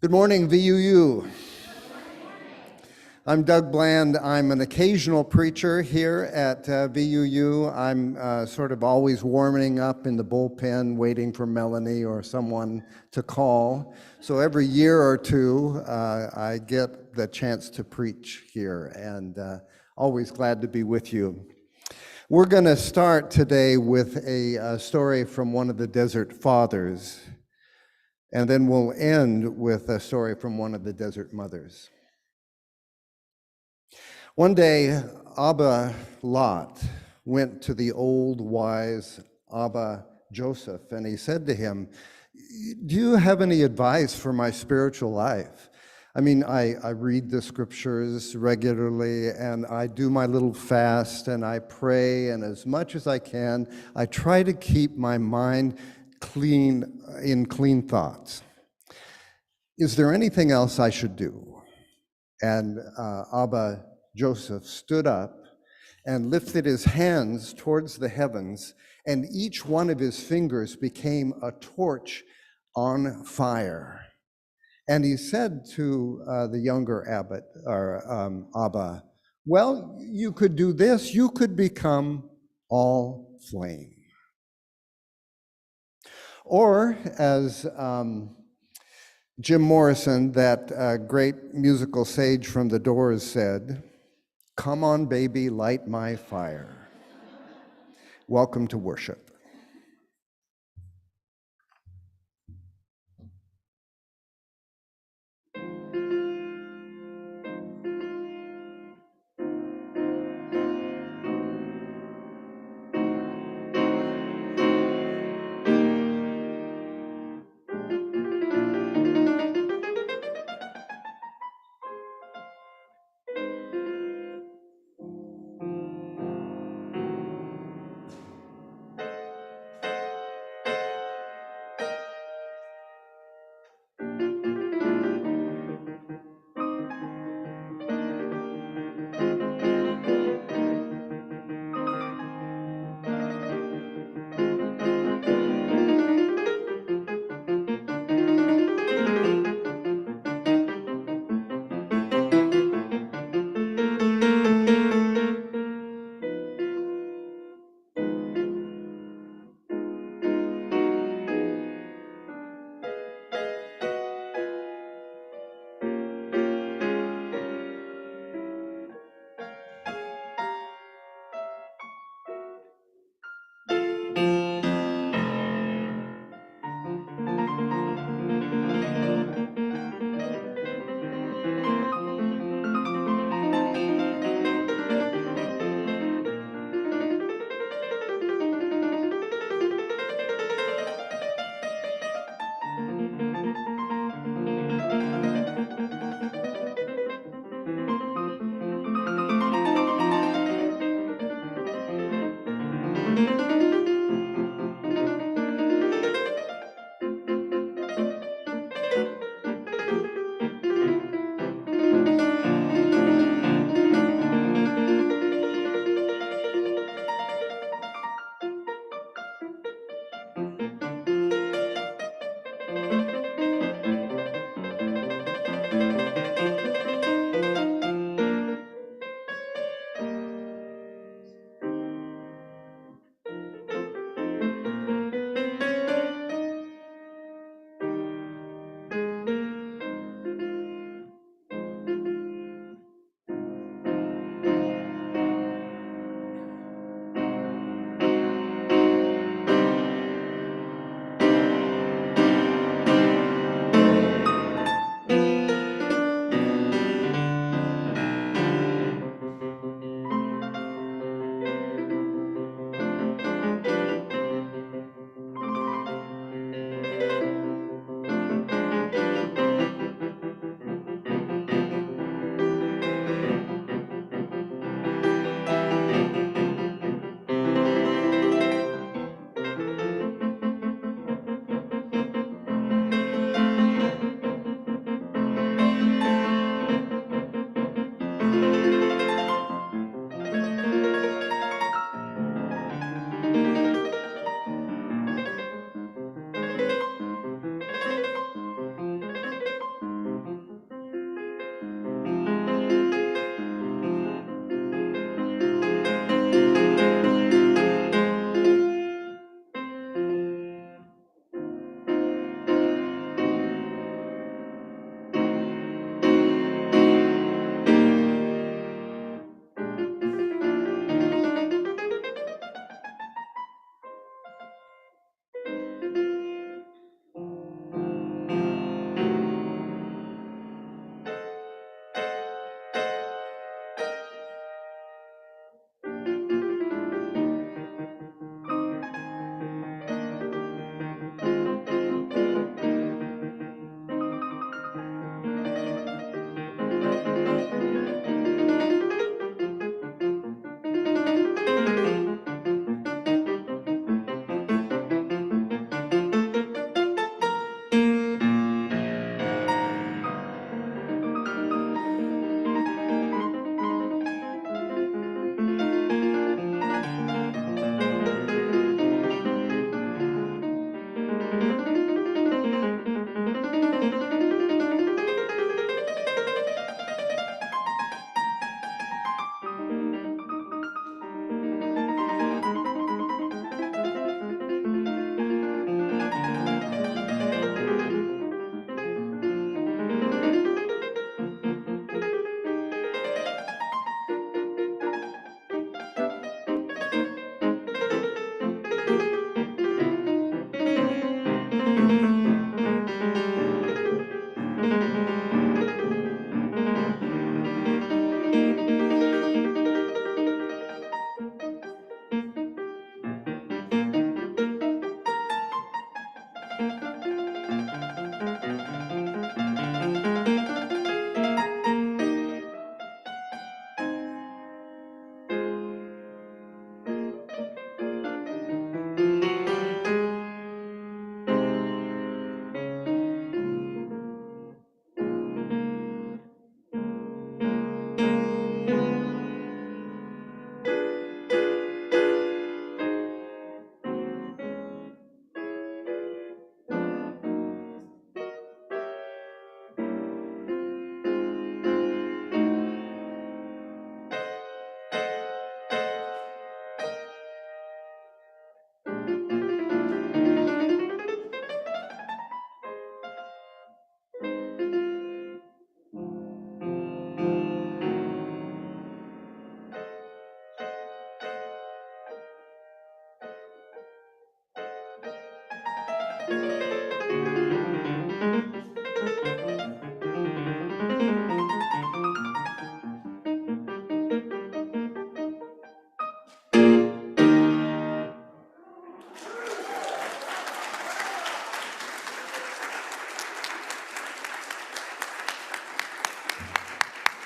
Good morning, VUU. I'm Doug Bland. I'm an occasional preacher here at VUU. I'm sort of always warming up in the bullpen, waiting for Melanie or someone to call. So every year or two, I get the chance to preach here, and always glad to be with you. We're going to start today with a story from one of the Desert Fathers. And then we'll end with a story from one of the Desert Mothers. One day, Abba Lot went to the old wise Abba Joseph, and he said to him, "Do you have any advice for my spiritual life? I mean, I read the scriptures regularly, and I do my little fast, and I pray, and as much as I can, I try to keep my mind clean thoughts. Is there anything else I should do?" And Abba Joseph stood up and lifted his hands towards the heavens, and each one of his fingers became a torch on fire. And he said to the younger abbot, or Abba, "Well, you could do this. You could become all flame." Or as Jim Morrison, that great musical sage from The Doors, said, "Come on, baby, light my fire. Welcome to worship."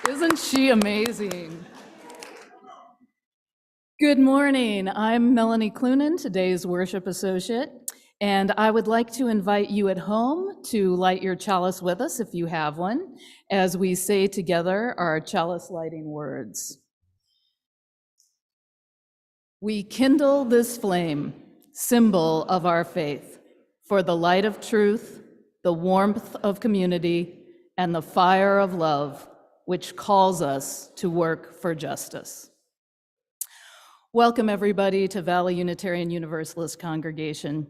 Isn't she amazing? Good morning. I'm Melanie Clunan, today's worship associate, and I would like to invite you at home to light your chalice with us if you have one, as we say together our chalice lighting words. We kindle this flame, symbol of our faith, for the light of truth, the warmth of community, and the fire of love, which calls us to work for justice. Welcome, everybody, to Valley Unitarian Universalist Congregation.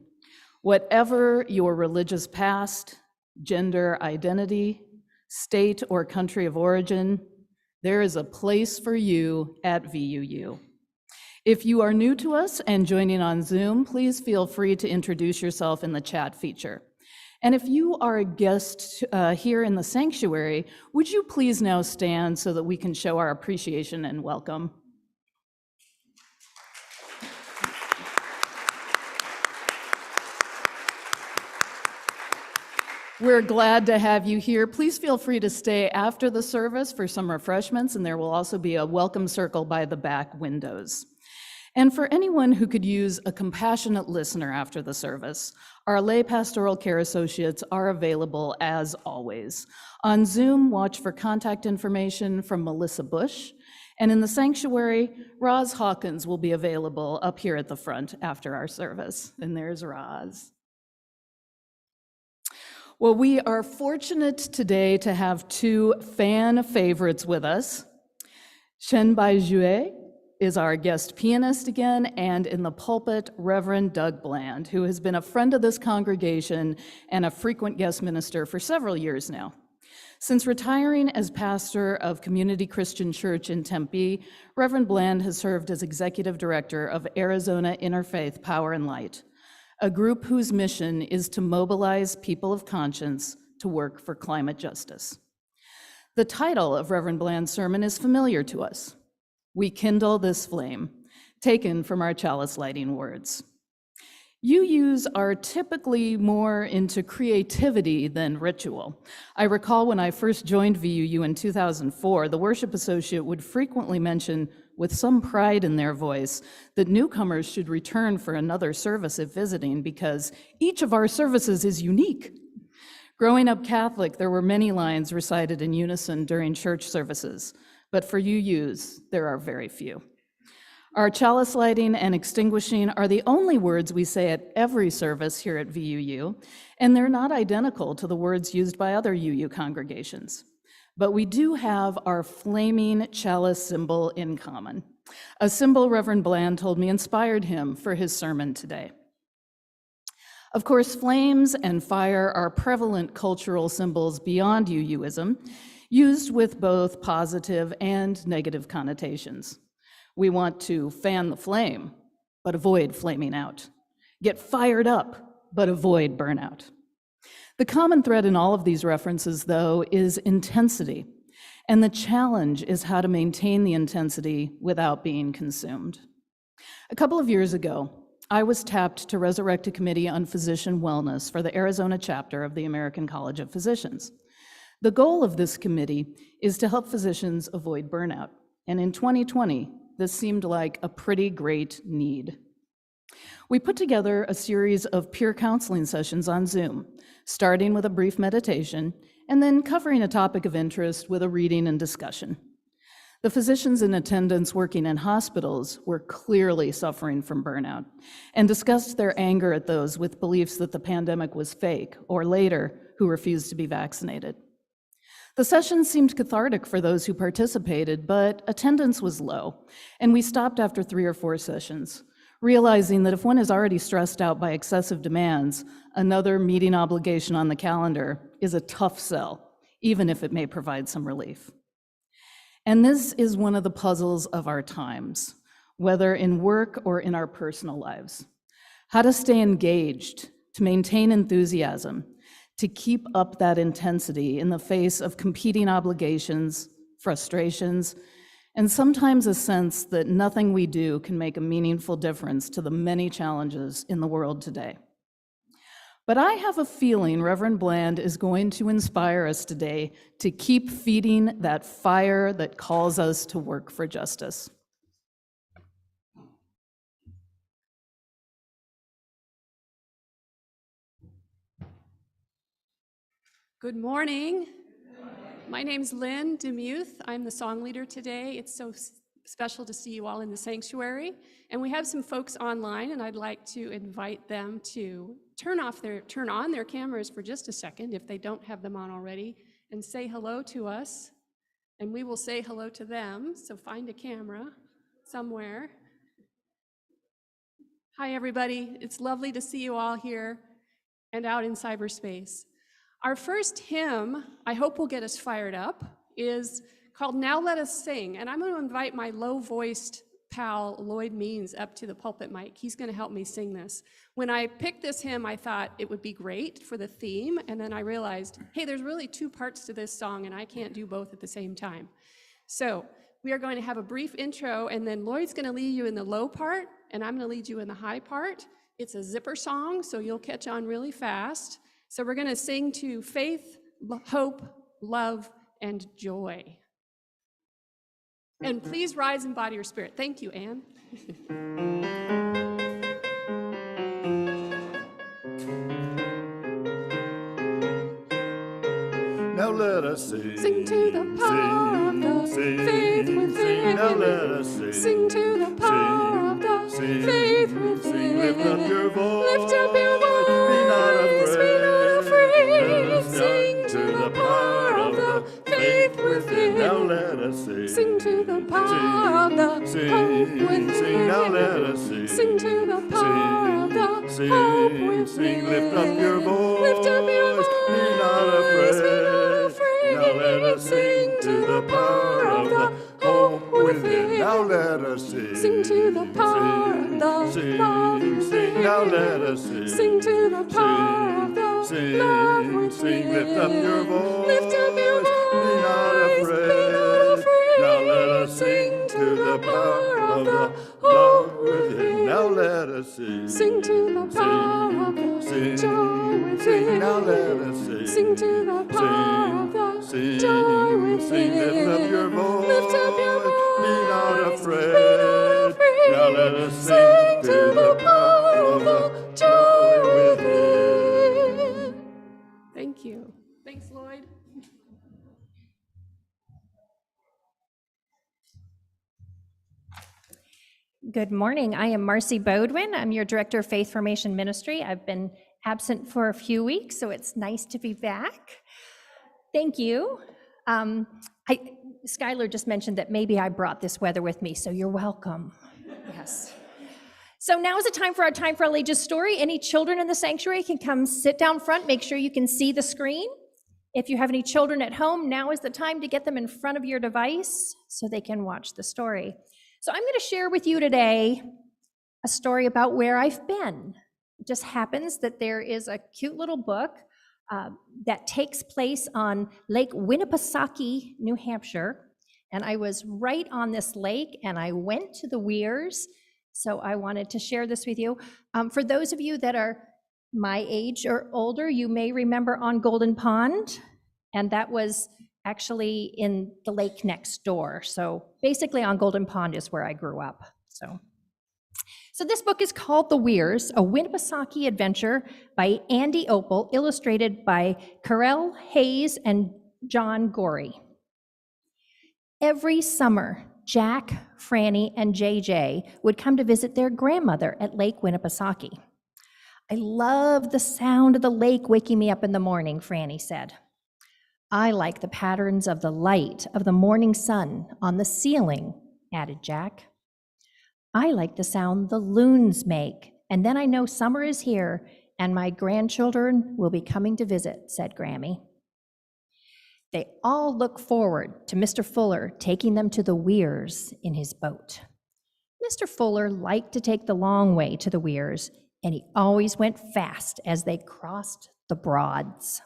Whatever your religious past, gender identity, state or country of origin, there is a place for you at VUU. If you are new to us and joining on Zoom, please feel free to introduce yourself in the chat feature. And if you are a guest here in the sanctuary, would you please now stand so that we can show our appreciation and welcome? We're glad to have you here. Please feel free to stay after the service for some refreshments, and there will also be a welcome circle by the back windows. And for anyone who could use a compassionate listener after the service, our lay pastoral care associates are available as always. On Zoom, watch for contact information from Melissa Bush, and in the sanctuary, Roz Hawkins will be available up here at the front after our service. And there's Roz. Well, we are fortunate today to have two fan favorites with us. Shen Bai Jue is our guest pianist again, and in the pulpit, Reverend Doug Bland, who has been a friend of this congregation and a frequent guest minister for several years now. Since retiring as pastor of Community Christian Church in Tempe, Reverend Bland has served as executive director of Arizona Interfaith Power and Light, a group whose mission is to mobilize people of conscience to work for climate justice. The title of Reverend Bland's sermon is familiar to us. We kindle this flame, taken from our chalice lighting words. UUs are typically more into creativity than ritual. I recall when I first joined VUU in 2004, the worship associate would frequently mention, with some pride in their voice, that newcomers should return for another service if visiting because each of our services is unique. Growing up Catholic, there were many lines recited in unison during church services, but for UUs, there are very few. Our chalice lighting and extinguishing are the only words we say at every service here at VUU, and they're not identical to the words used by other UU congregations. But we do have our flaming chalice symbol in common, a symbol Reverend Bland told me inspired him for his sermon today. Of course, flames and fire are prevalent cultural symbols beyond UUism, used with both positive and negative connotations. We want to fan the flame, but avoid flaming out. Get fired up, but avoid burnout. The common thread in all of these references, though, is intensity. And the challenge is how to maintain the intensity without being consumed. A couple of years ago, I was tapped to resurrect a committee on physician wellness for the Arizona chapter of the American College of Physicians. The goal of this committee is to help physicians avoid burnout. And in 2020, this seemed like a pretty great need. We put together a series of peer counseling sessions on Zoom, starting with a brief meditation and then covering a topic of interest with a reading and discussion. The physicians in attendance working in hospitals were clearly suffering from burnout and discussed their anger at those with beliefs that the pandemic was fake, or later, who refused to be vaccinated. The session seemed cathartic for those who participated, but attendance was low, and we stopped after 3 or 4 sessions, realizing that if one is already stressed out by excessive demands, another meeting obligation on the calendar is a tough sell, even if it may provide some relief. And this is one of the puzzles of our times, whether in work or in our personal lives. How to stay engaged, to maintain enthusiasm, to keep up that intensity in the face of competing obligations, frustrations, and sometimes a sense that nothing we do can make a meaningful difference to the many challenges in the world today. But I have a feeling Reverend Bland is going to inspire us today to keep feeding that fire that calls us to work for justice. Good morning. My name's Lynn Demuth. I'm the song leader today. It's so special to see you all in the sanctuary. And we have some folks online, and I'd like to invite them to turn on their cameras for just a second, if they don't have them on already, and say hello to us. And we will say hello to them, so find a camera somewhere. Hi, everybody. It's lovely to see you all here and out in cyberspace. Our first hymn, I hope will get us fired up, is called Now Let Us Sing. And I'm going to invite my low-voiced pal, Lloyd Means, up to the pulpit mic. He's going to help me sing this. When I picked this hymn, I thought it would be great for the theme, and then I realized, hey, there's really 2 parts to this song, and I can't do both at the same time. So we are going to have a brief intro, and then Lloyd's going to lead you in the low part, and I'm going to lead you in the high part. It's a zipper song, so you'll catch on really fast. So we're going to sing to faith, hope, love, and joy. And please rise in body or spirit. Thank you, Anne. Now let us sing. Sing to the power of the faith within. Now let us sing. Sing to the power of the faith within. Lift up your voice. Lift up your voice. Be not afraid. Be not afraid. Let us Sing to the power of the faith within. Now let us sing. Sing to the power of the hope within. Sing. Now let us sing. Sing to the power of the hope within. Sing. Lift up your voice. Lift up your voice. Be not afraid. Now let us sing to the power of the hope within. Now let us sing. Sing to the power of the love within. Now let us sing. Sing to the power of the love within. Sing. Lift up your voice. Lift up your voice. Be not afraid. Now let us sing to the power of the love within. Now let us sing. Sing to the power of the joy within. Now let us sing. Sing to the power of the joy within. Sing. Lift up your voice. Lift up your voice. Be not afraid. Be not afraid. Now let us Sing to the power of the joy within. Thank you. Thanks, Lloyd. Good morning. I am Marcy Bodwin. I'm your Director of Faith Formation Ministry. I've been absent for a few weeks, so it's nice to be back. Thank you. Skylar just mentioned that maybe I brought this weather with me, so you're welcome. Yes. So now is the time for our Time for All Ages story. Any children in the sanctuary can come sit down front. Make sure you can see the screen. If you have any children at home, now is the time to get them in front of your device so they can watch the story. So I'm going to share with you today a story about where I've been. It just happens that there is a cute little book that takes place on Lake Winnipesaukee, New Hampshire. And I was right on this lake, and I went to the weirs. So I wanted to share this with you. For those of you that are my age or older, you may remember on Golden Pond, and that was actually in the lake next door. So basically on Golden Pond is where I grew up. So this book is called The Weirs, a Winnipesaukee adventure by Andy Opel, illustrated by Carell Hayes and John Gorey. Every summer, Jack, Franny, and JJ would come to visit their grandmother at Lake Winnipesaukee. I love the sound of the lake waking me up in the morning, Franny said. I like the patterns of the light of the morning sun on the ceiling, added Jack. I like the sound the loons make, and then I know summer is here and my grandchildren will be coming to visit, said Grammy. They all look forward to Mr. Fuller taking them to the weirs in his boat. Mr. Fuller liked to take the long way to the weirs, and he always went fast as they crossed the Broads.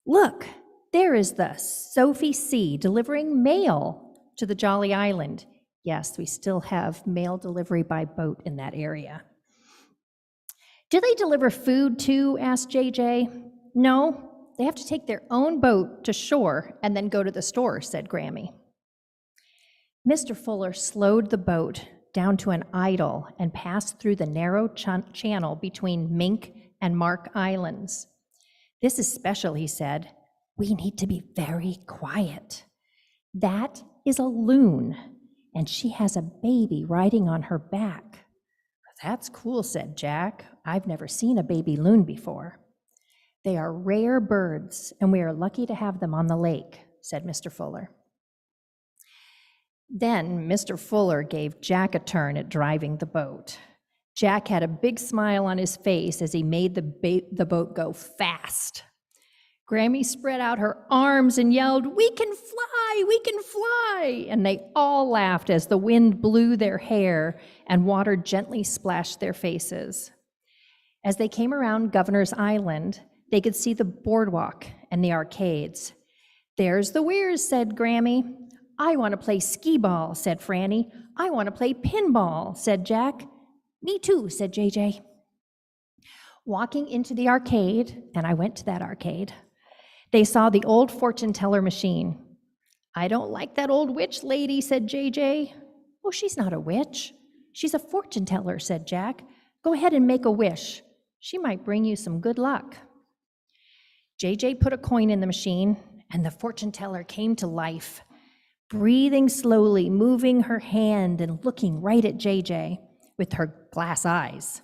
Look, there is the Sophie C. delivering mail to the Jolly Island. Yes, we still have mail delivery by boat in that area. Do they deliver food too? Asked JJ. No, they have to take their own boat to shore and then go to the store, said Grammy. Mr. Fuller slowed the boat down to an idle and passed through the narrow channel between Mink and Mark Islands. This is special, he said. We need to be very quiet. That is a loon, and she has a baby riding on her back. That's cool, said Jack. I've never seen a baby loon before. They are rare birds, and we are lucky to have them on the lake, said Mr. Fuller. Then Mr. Fuller gave Jack a turn at driving the boat. Jack had a big smile on his face as he made the boat go fast. Grammy spread out her arms and yelled, "We can fly, we can fly!" And they all laughed as the wind blew their hair and water gently splashed their faces. As they came around Governor's Island, they could see the boardwalk and the arcades. There's the weirs, said Grammy. I want to play skee-ball, said Franny. I want to play pinball, said Jack. Me too, said JJ. Walking into the arcade, and I went to that arcade, they saw the old fortune teller machine. I don't like that old witch lady, said JJ. Oh, she's not a witch. She's a fortune teller, said Jack. Go ahead and make a wish. She might bring you some good luck. JJ put a coin in the machine, and the fortune teller came to life, breathing slowly, moving her hand and looking right at JJ with her glass eyes.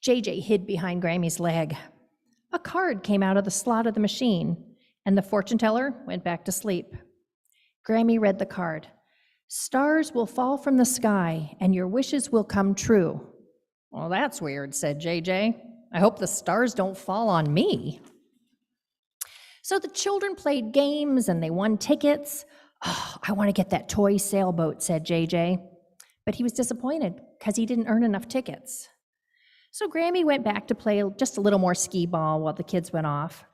JJ hid behind Grammy's leg. A card came out of the slot of the machine, and the fortune teller went back to sleep. Grammy read the card. Stars will fall from the sky, and your wishes will come true. Well, that's weird, said JJ. I hope the stars don't fall on me. So the children played games, and they won tickets. Oh, I want to get that toy sailboat, said JJ. But he was disappointed because he didn't earn enough tickets. So Grammy went back to play just a little more skee-ball while the kids went off.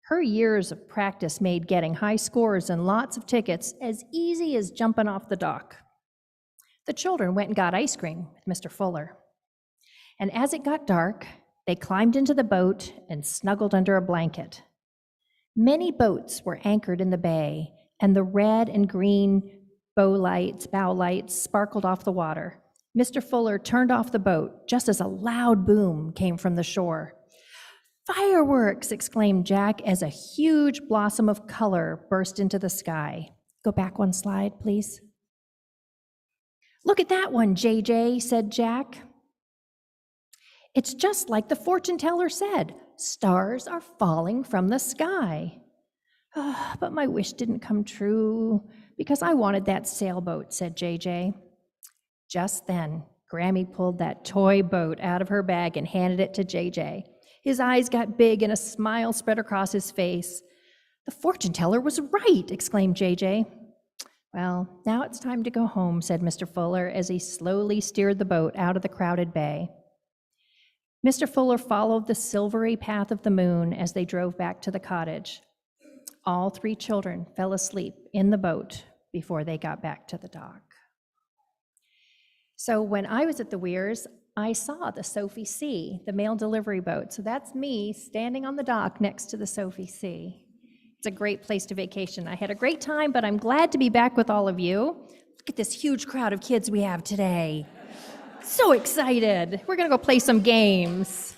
Her years of practice made getting high scores and lots of tickets as easy as jumping off the dock. The children went and got ice cream with Mr. Fuller. And as it got dark, they climbed into the boat and snuggled under a blanket. Many boats were anchored in the bay, and the red and green bow lights sparkled off the water. Mr. Fuller turned off the boat just as a loud boom came from the shore. Fireworks, exclaimed Jack as a huge blossom of color burst into the sky. Go back one slide, please. "Look at that one, JJ," said Jack. "It's just like the fortune teller said. Stars are falling from the sky." "Ah, but my wish didn't come true because I wanted that sailboat," said JJ. Just then, Grammy pulled that toy boat out of her bag and handed it to JJ. His eyes got big and a smile spread across his face. "The fortune teller was right," exclaimed JJ. "Well, now it's time to go home," said Mr. Fuller as he slowly steered the boat out of the crowded bay. Mr. Fuller followed the silvery path of the moon as they drove back to the cottage. All 3 children fell asleep in the boat before they got back to the dock. So when I was at the Weirs, I saw the Sophie C, the mail delivery boat. So that's me standing on the dock next to the Sophie C. It's a great place to vacation. I had a great time, but I'm glad to be back with all of you. Look at this huge crowd of kids we have today. So excited. We're going to go play some games.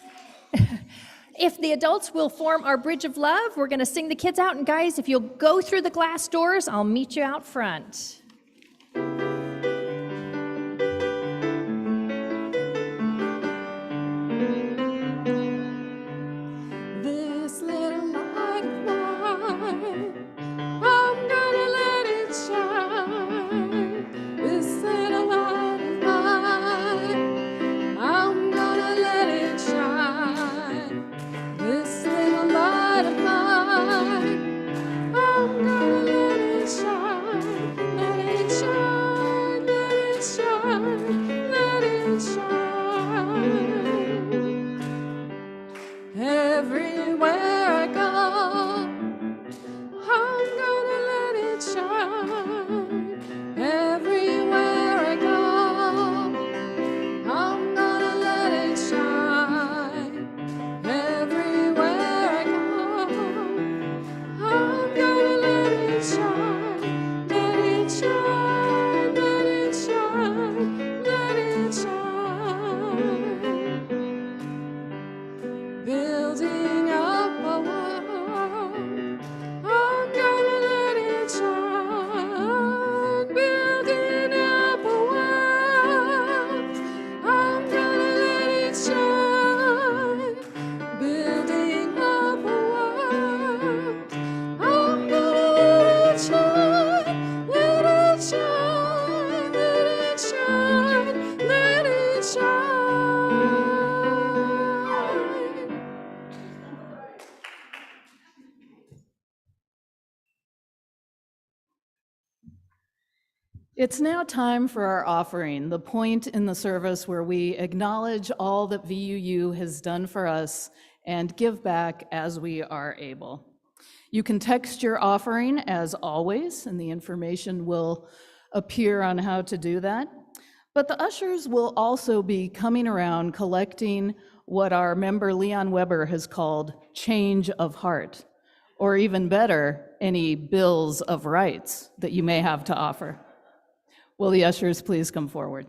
If the adults will form our bridge of love, we're going to sing the kids out. And guys, if you'll go through the glass doors, I'll meet you out front. This little light of mine, I'm gonna let it shine. This little light of mine, I'm gonna let it shine. This little light of mine, I'm gonna let it shine. Let it shine, let it shine, let it shine. Everywhere I go, I'm gonna let it shine. Everywhere I go, I'm gonna let it shine. Everywhere I go, I'm gonna let it shine. Let it shine, let it shine, let it shine. Building up a wall, I'm gonna let it shine. Building up a wall, I'm gonna let it shine. Building up a wall, I'm gonna let it shine. Let it shine, let it shine, let it shine. It's now time for our offering, the point in the service where we acknowledge all that VUU has done for us and give back as we are able. You can text your offering as always, and the information will appear on how to do that. But the ushers will also be coming around collecting what our member Leon Weber has called change of heart, or even better, any bills of rights that you may have to offer. Will the ushers please come forward?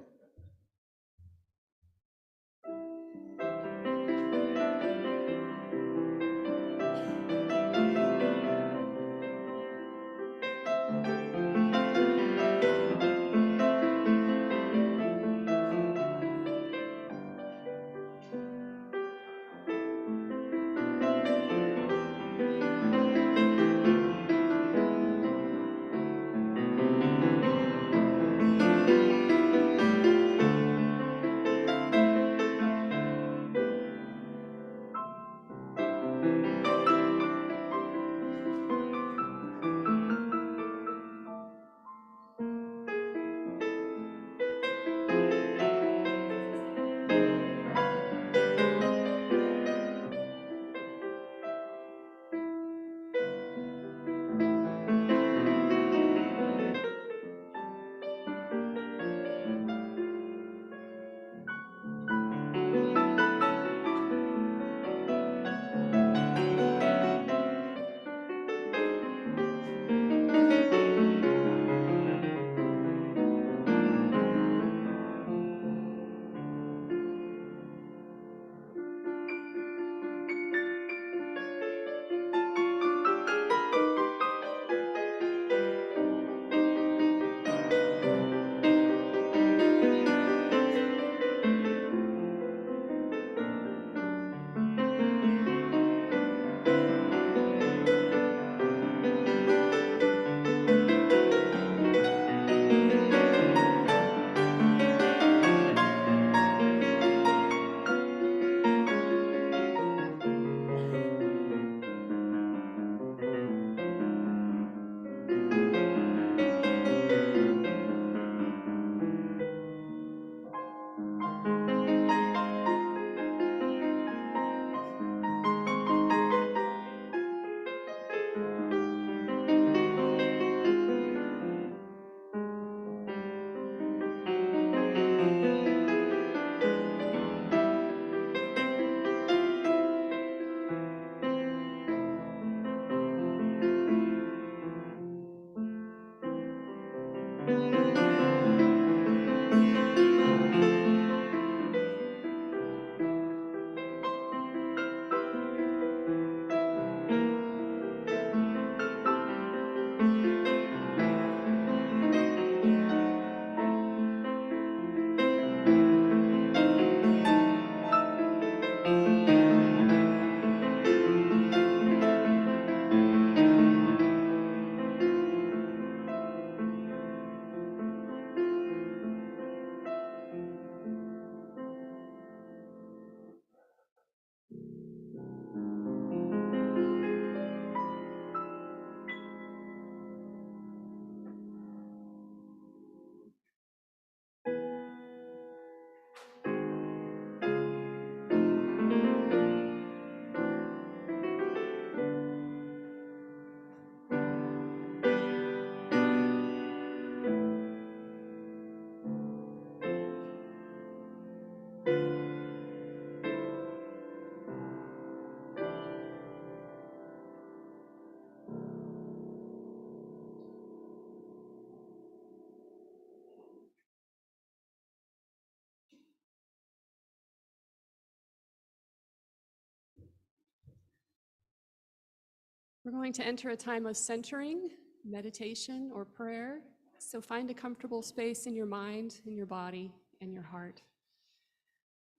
We're going to enter a time of centering, meditation, or prayer. So find a comfortable space in your mind, in your body, and your heart.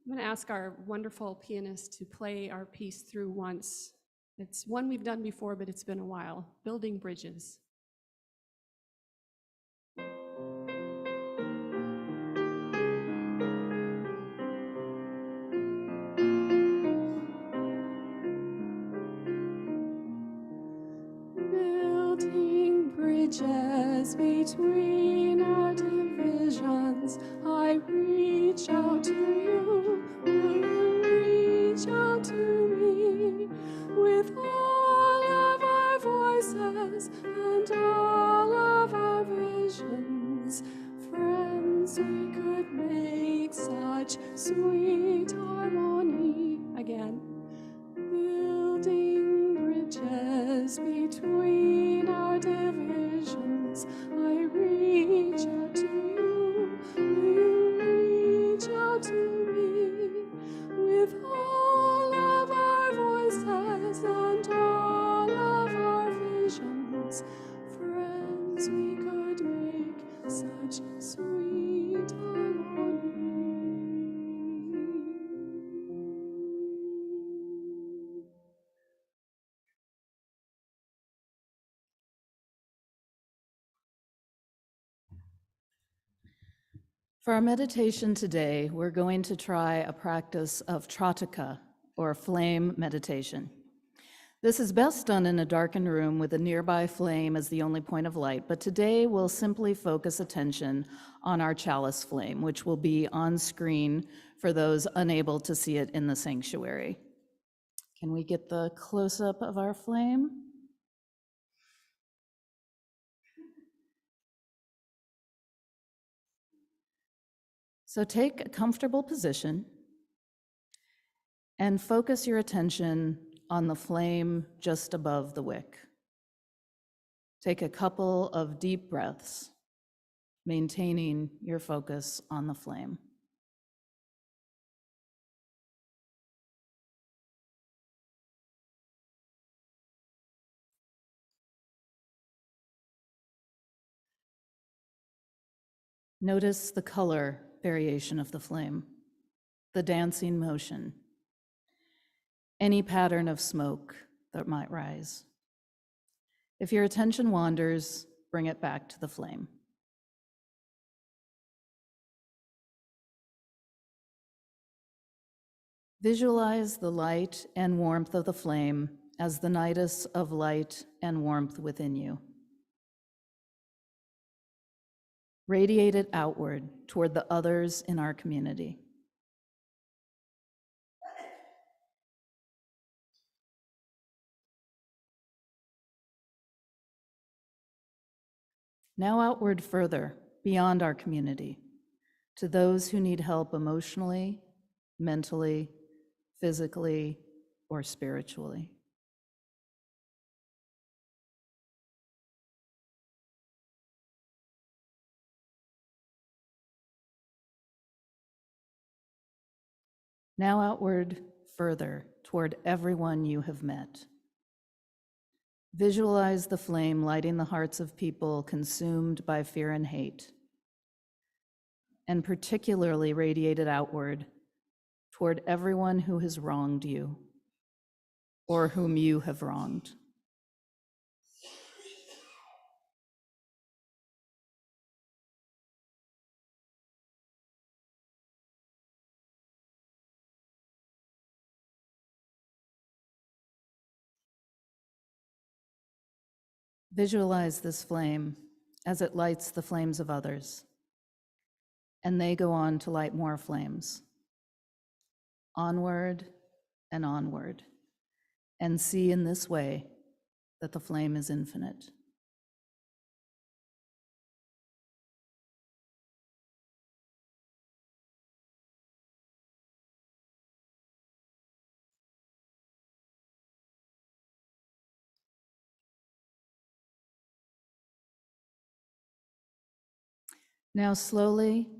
I'm going to ask our wonderful pianist to play our piece through once. It's one we've done before, but it's been a while. Building Bridges. Building bridges between our divisions, I reach out to you, you reach out to me, with all of our voices and all of our visions. Friends, we could make such sweet harmony. Again. Building bridges between our divisions, I reach out to you, you reach out to me, with all of our voices and all of our visions. Friends, we could make such sweet harmony. For our meditation today, we're going to try a practice of tratika, or flame meditation. This is best done in a darkened room with a nearby flame as the only point of light, but today we'll simply focus attention on our chalice flame, which will be on screen for those unable to see it in the sanctuary. Can we get the close-up of our flame? So take a comfortable position and focus your attention on the flame just above the wick. Take a couple of deep breaths, maintaining your focus on the flame. Notice the color variation of the flame, the dancing motion, any pattern of smoke that might rise. If your attention wanders, bring it back to the flame. Visualize the light and warmth of the flame as the nidus of light and warmth within you. Radiate it outward toward the others in our community. Now outward further, beyond our community, to those who need help emotionally, mentally, physically, or spiritually. Now outward further toward everyone you have met. Visualize the flame lighting the hearts of people consumed by fear and hate, and particularly radiate it outward toward everyone who has wronged you or whom you have wronged. Visualize this flame as it lights the flames of others, and they go on to light more flames. Onward, and see in this way that the flame is infinite. Now slowly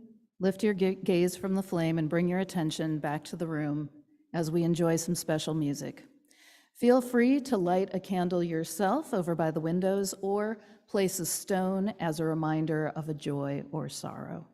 lift your gaze from the flame and bring your attention back to the room as we enjoy some special music. Feel free to light a candle yourself over by the windows or place a stone as a reminder of a joy or sorrow.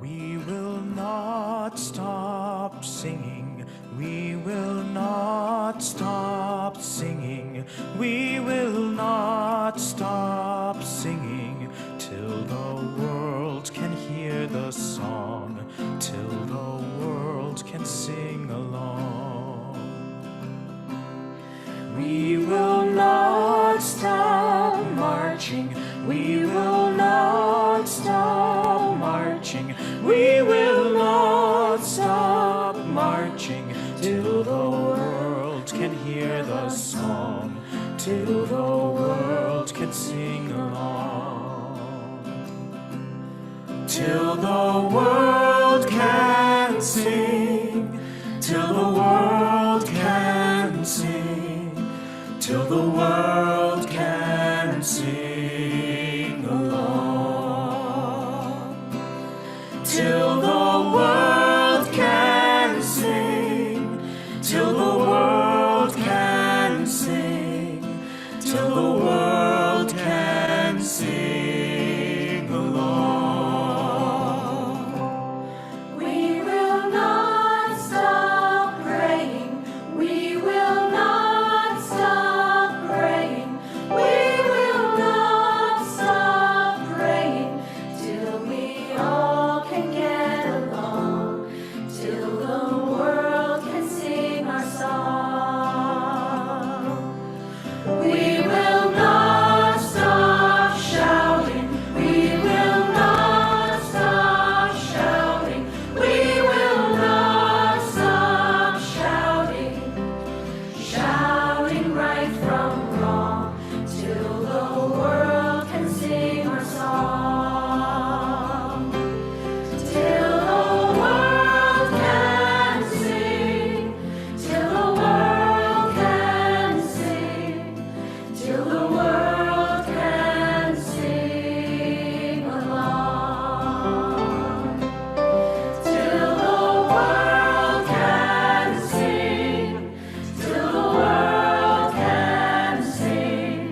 We will not stop singing. We will not stop singing. We will not stop singing till the world can hear the song, till the world can sing along. We will not stop marching. We will not stop marching. We will not stop marching till the world can hear the song, till the world can sing along. Till the world can sing, till the world can sing, till the world can sing along. Till the world can sing, till the world can sing, till the world can sing along. We will not stop praying. We will not stop praying. We will not stop praying till we all can get along, till the world can sing our song. We will not stop shouting. We will not stop shouting. We will not stop shouting. Shouting right from wrong till the world can sing our song. Till the world can sing, till the world can sing, till the world can sing along. Till the world can sing, till the world can sing,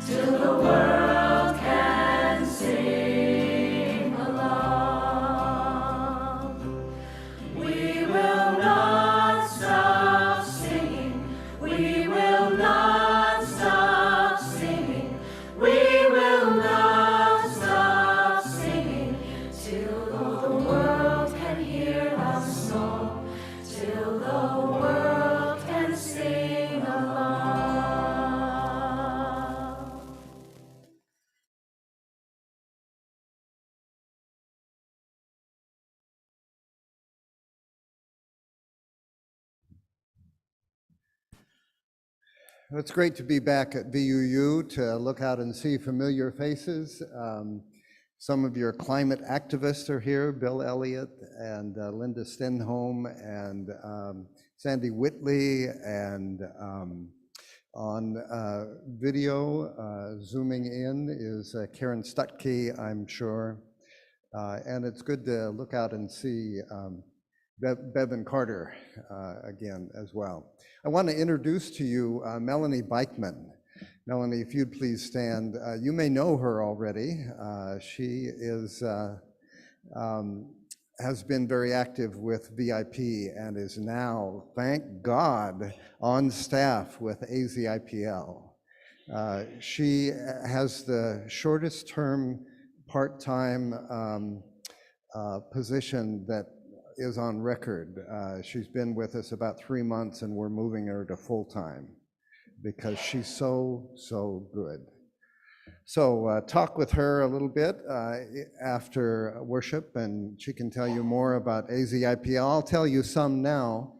till the world can sing along. We will not stop singing. We will not stop singing. We will not stop singing till the world can hear our song, till the world can sing along. It's great to be back at VUU to look out and see familiar faces. Some of your climate activists are here, Bill Elliott and Linda Stenholm and Sandy Whitley, and on video, zooming in is Karen Stutke, I'm sure. And it's good to look out and see Bevan Carter again as well. I want to introduce to you Melanie Beichman. Melanie, if you'd please stand. You may know her already. She is has been very active with VIP and is now, thank God, on staff with AZIPL. She has the shortest term part-time position that is on record. She's been with us about 3 months and we're moving her to full-time because she's so good. So talk with her a little bit after worship and she can tell you more about AZIPL. I'll tell you some now.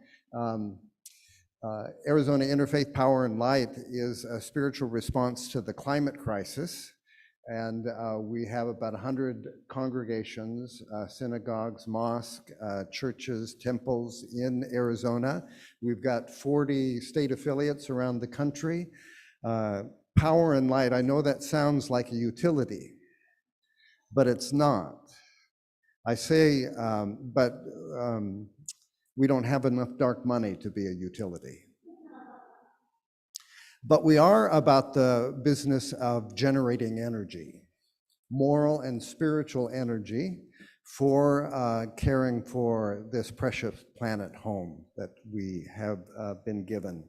Arizona Interfaith Power and Light is a spiritual response to the climate crisis. And we have about 100 congregations, synagogues, mosques, churches, temples in Arizona. We've got 40 state affiliates around the country. Power and light, I know that sounds like a utility, but it's not. I say, but we don't have enough dark money to be a utility. But we are about the business of generating energy, moral and spiritual energy for caring for this precious planet home that we have been given.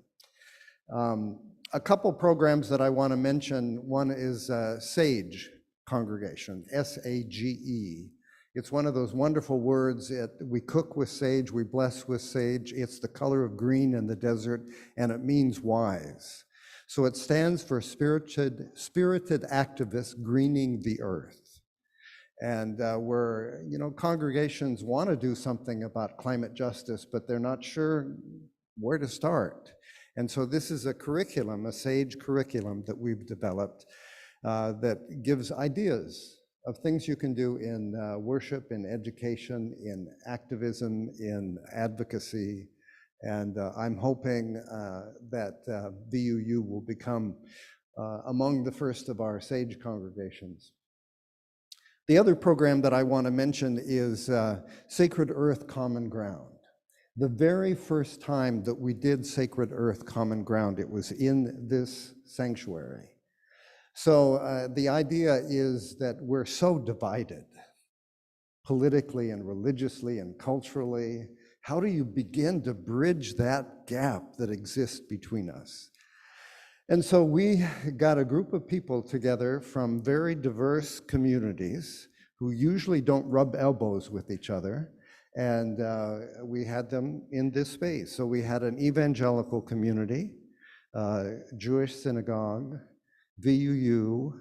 A couple programs that I want to mention. One is SAGE congregation, S-A-G-E. It's one of those wonderful words. We cook with sage, we bless with sage. It's the color of green in the desert, and it means wise. So it stands for spirited activists greening the earth. And congregations want to do something about climate justice, but they're not sure where to start. And so this is a curriculum, a SAGE curriculum that we've developed that gives ideas of things you can do in worship, in education, in activism, in advocacy. And I'm hoping that VUU will become among the first of our SAGE congregations. The other program that I want to mention is Sacred Earth Common Ground. The very first time that we did Sacred Earth Common Ground, it was in this sanctuary. So the idea is that we're so divided politically and religiously and culturally. How do you begin to bridge that gap that exists between us? And so we got a group of people together from very diverse communities who usually don't rub elbows with each other. And we had them in this space. So we had an evangelical community, Jewish synagogue, VUU,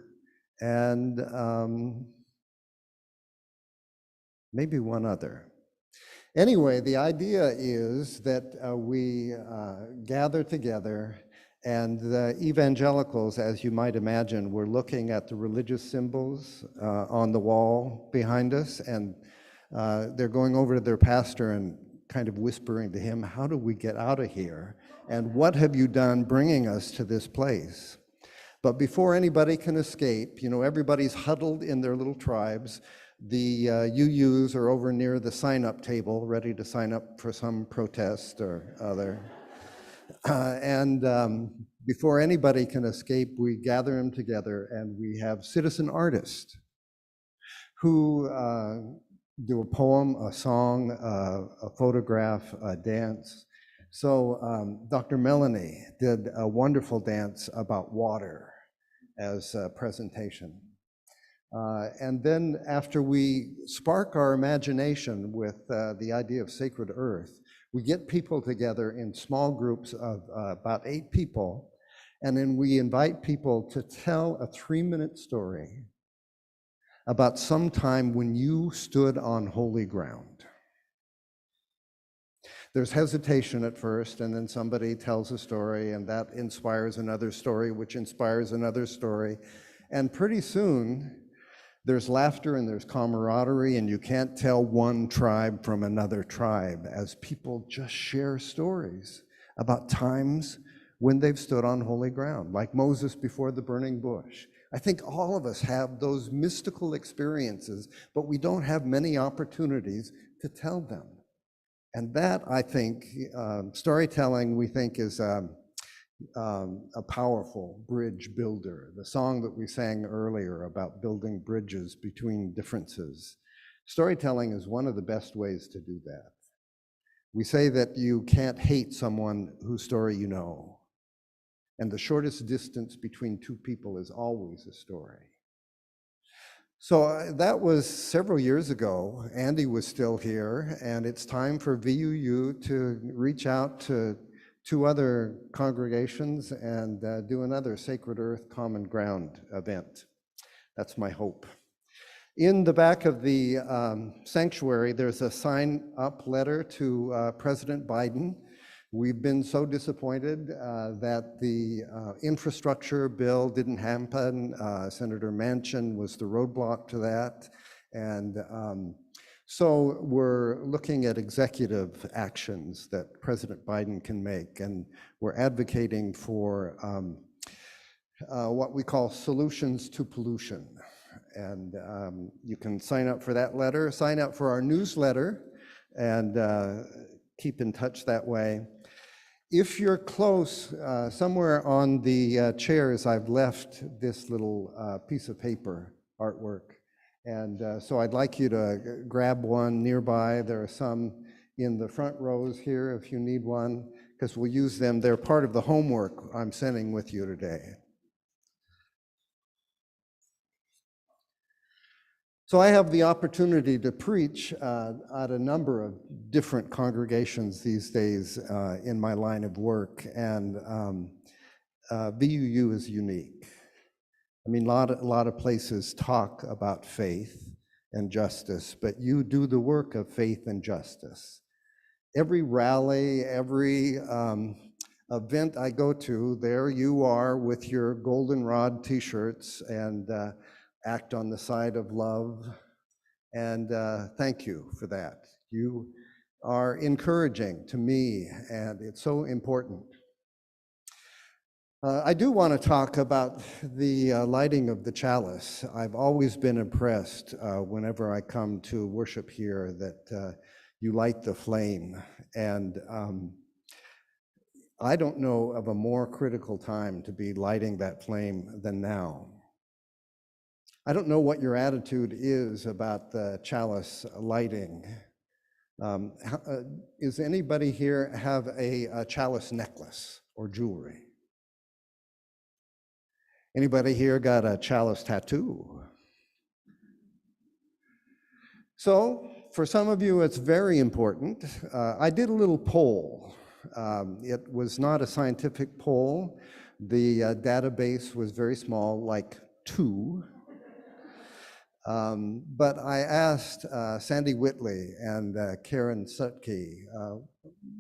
and maybe one other. Anyway, the idea is that we gather together, and the evangelicals, as you might imagine, were looking at the religious symbols on the wall behind us, and they're going over to their pastor and kind of whispering to him, how do we get out of here? And what have you done bringing us to this place? But before anybody can escape, everybody's huddled in their little tribes. The UUs are over near the sign-up table, ready to sign up for some protest or other. Before anybody can escape, we gather them together, and we have citizen artists who do a poem, a song, a photograph, a dance. So Dr. Melanie did a wonderful dance about water as a presentation. And then after we spark our imagination with the idea of sacred earth, we get people together in small groups of about 8 people, and then we invite people to tell a 3-minute story about some time when you stood on holy ground. There's hesitation at first, and then somebody tells a story, and that inspires another story, which inspires another story. And pretty soon, there's laughter and there's camaraderie, and you can't tell one tribe from another tribe as people just share stories about times when they've stood on holy ground, like Moses before the burning bush. I think all of us have those mystical experiences, but we don't have many opportunities to tell them. And that, I think, storytelling, we think, is a powerful bridge builder. The song that we sang earlier about building bridges between differences. Storytelling is one of the best ways to do that. We say that you can't hate someone whose story you know. And the shortest distance between 2 people is always a story. So that was several years ago. Andy was still here, and it's time for VUU to reach out to 2 other congregations and do another Sacred Earth Common Ground event. That's my hope. In the back of the sanctuary, there's a sign-up letter to President Biden We've been so disappointed that the infrastructure bill didn't happen. Senator Manchin was the roadblock to that. And so we're looking at executive actions that President Biden can make, and we're advocating for what we call solutions to pollution. And you can sign up for that letter, sign up for our newsletter, and keep in touch that way. If you're close, somewhere on the chairs, I've left this little piece of paper artwork. And so I'd like you to grab one nearby. There are some in the front rows here if you need one, because we'll use them. They're part of the homework I'm sending with you today. So I have the opportunity to preach at a number of different congregations these days in my line of work, and VUU is unique. I mean, a lot of places talk about faith and justice, but you do the work of faith and justice. Every rally, every event I go to, there you are with your goldenrod t-shirts and act on the side of love, and thank you for that. You are encouraging to me, and it's so important. I do want to talk about the lighting of the chalice. I've always been impressed whenever I come to worship here that you light the flame, and I don't know of a more critical time to be lighting that flame than now. I don't know what your attitude is about the chalice lighting. Is anybody here have a chalice necklace or jewelry? Anybody here got a chalice tattoo? So for some of you, it's very important. I did a little poll. It was not a scientific poll. The database was very small, like 2. But I asked Sandy Whitley and Karen Sutke,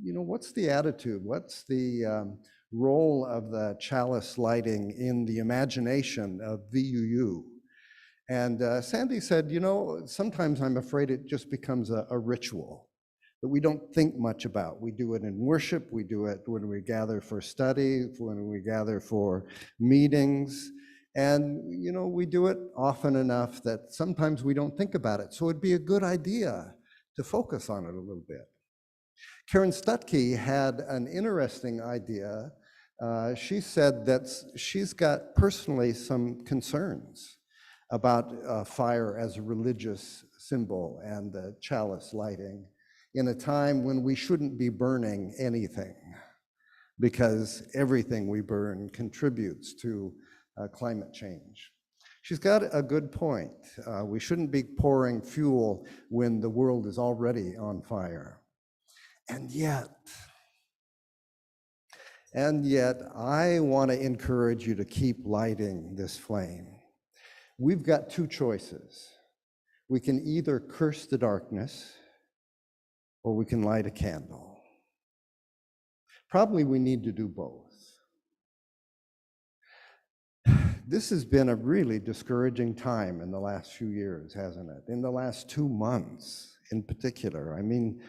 what's the attitude? What's the role of the chalice lighting in the imagination of VUU? And Sandy said, sometimes I'm afraid it just becomes a ritual that we don't think much about. We do it in worship, we do it when we gather for study, when we gather for meetings. And, we do it often enough that sometimes we don't think about it. So it'd be a good idea to focus on it a little bit. Karen Stutke had an interesting idea. She said that she's got personally some concerns about fire as a religious symbol and the chalice lighting in a time when we shouldn't be burning anything, because everything we burn contributes to climate change. She's got a good point. We shouldn't be pouring fuel when the world is already on fire. And yet, I want to encourage you to keep lighting this flame. We've got 2 choices. We can either curse the darkness, or we can light a candle. Probably we need to do both. This has been a really discouraging time in the last few years, hasn't it? In the last 2 months in particular. I mean,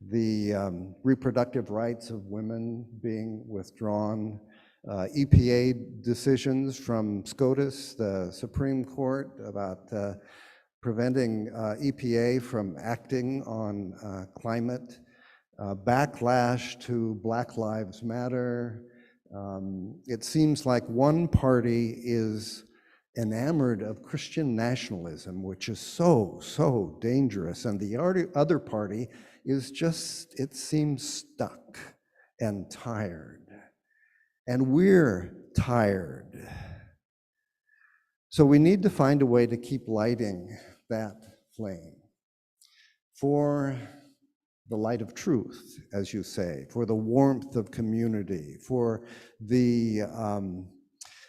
the reproductive rights of women being withdrawn, EPA decisions from SCOTUS, the Supreme Court, about preventing EPA from acting on climate, backlash to Black Lives Matter. It seems like one party is enamored of Christian nationalism, which is so dangerous, and the other party is just, it seems, stuck and tired. And we're tired. So we need to find a way to keep lighting that flame for the light of truth, as you say, for the warmth of community, for the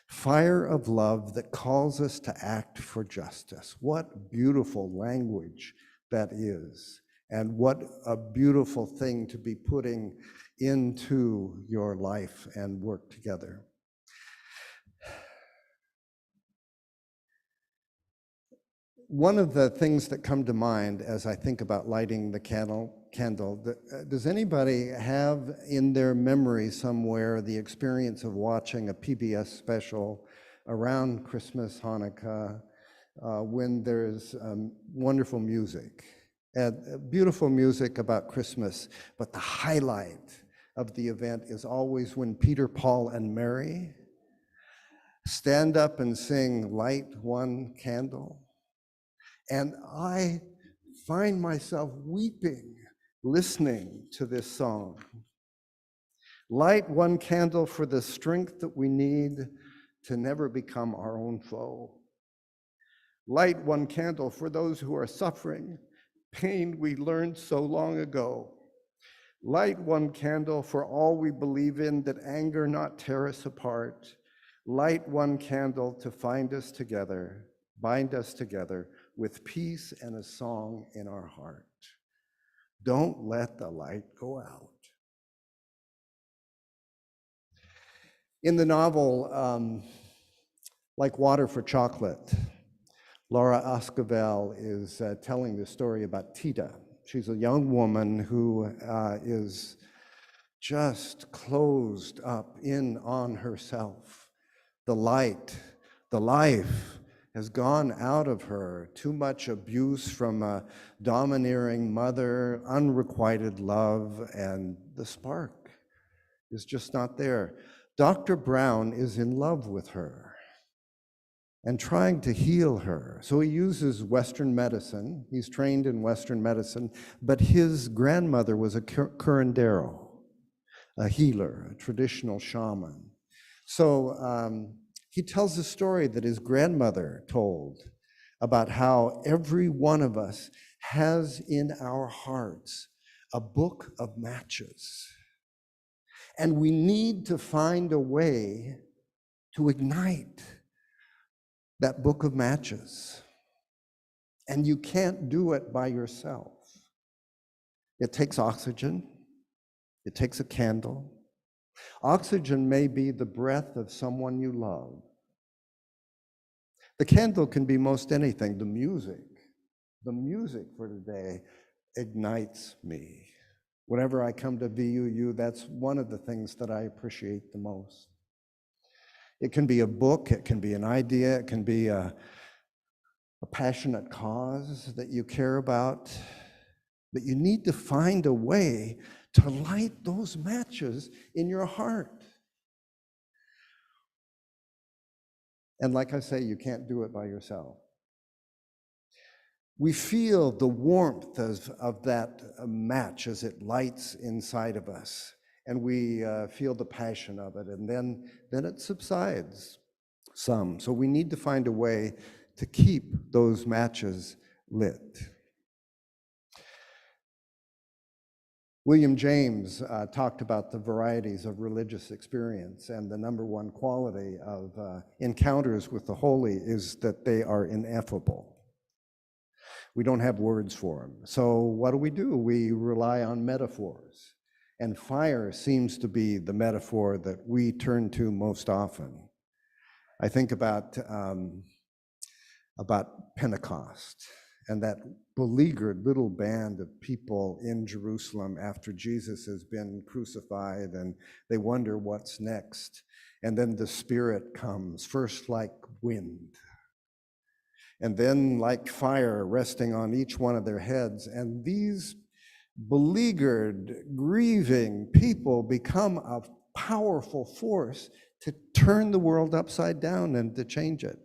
fire of love that calls us to act for justice. What beautiful language that is. And what a beautiful thing to be putting into your life and work together. One of the things that come to mind as I think about lighting the candle, does anybody have in their memory somewhere the experience of watching a PBS special around Christmas, Hanukkah, when there's wonderful music, and beautiful music about Christmas, but the highlight of the event is always when Peter, Paul, and Mary stand up and sing "Light One Candle." And I find myself weeping listening to this song. Light one candle for the strength that we need to never become our own foe. Light one candle for those who are suffering pain we learned so long ago. Light one candle for all we believe in, that anger not tear us apart. Light one candle to find us together, bind us together with peace and a song in our heart. Don't let the light go out. In the novel, Like Water for Chocolate, Laura Esquivel is telling the story about Tita. She's a young woman who is just closed up in on herself. The light, the life has gone out of her. Too much abuse from a domineering mother, unrequited love, and the spark is just not there. Dr. Brown is in love with her and trying to heal her. So he uses Western medicine. He's trained in Western medicine, but his grandmother was a curandero, a healer, a traditional shaman. So he tells a story that his grandmother told about how every one of us has in our hearts a book of matches. And we need to find a way to ignite that book of matches. And you can't do it by yourself. It takes oxygen. It takes a candle. Oxygen may be the breath of someone you love. The candle can be most anything. The music for today ignites me. Whenever I come to VUU, that's one of the things that I appreciate the most. It can be a book, it can be an idea, it can be a passionate cause that you care about, but you need to find a way to light those matches in your heart. And like I say, you can't do it by yourself. We feel the warmth of that match as it lights inside of us, and we feel the passion of it, and then it subsides some. So we need to find a way to keep those matches lit. William James talked about the varieties of religious experience, and the number one quality of encounters with the holy is that they are ineffable. We don't have words for them. So what do? We rely on metaphors, and fire seems to be the metaphor that we turn to most often. I think about Pentecost and that beleaguered little band of people in Jerusalem after Jesus has been crucified, and they wonder what's next. And then the Spirit comes, first like wind, and then like fire resting on each one of their heads. And these beleaguered, grieving people become a powerful force to turn the world upside down and to change it.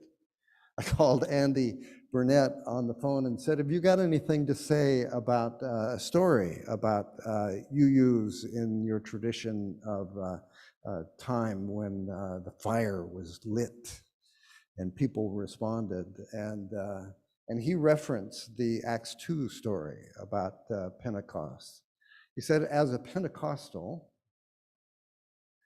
I called Andy Burnett on the phone and said, have you got anything to say about a story about UUs in your tradition of time when the fire was lit and people responded? And he referenced the Acts 2 story about Pentecost. He said, as a Pentecostal,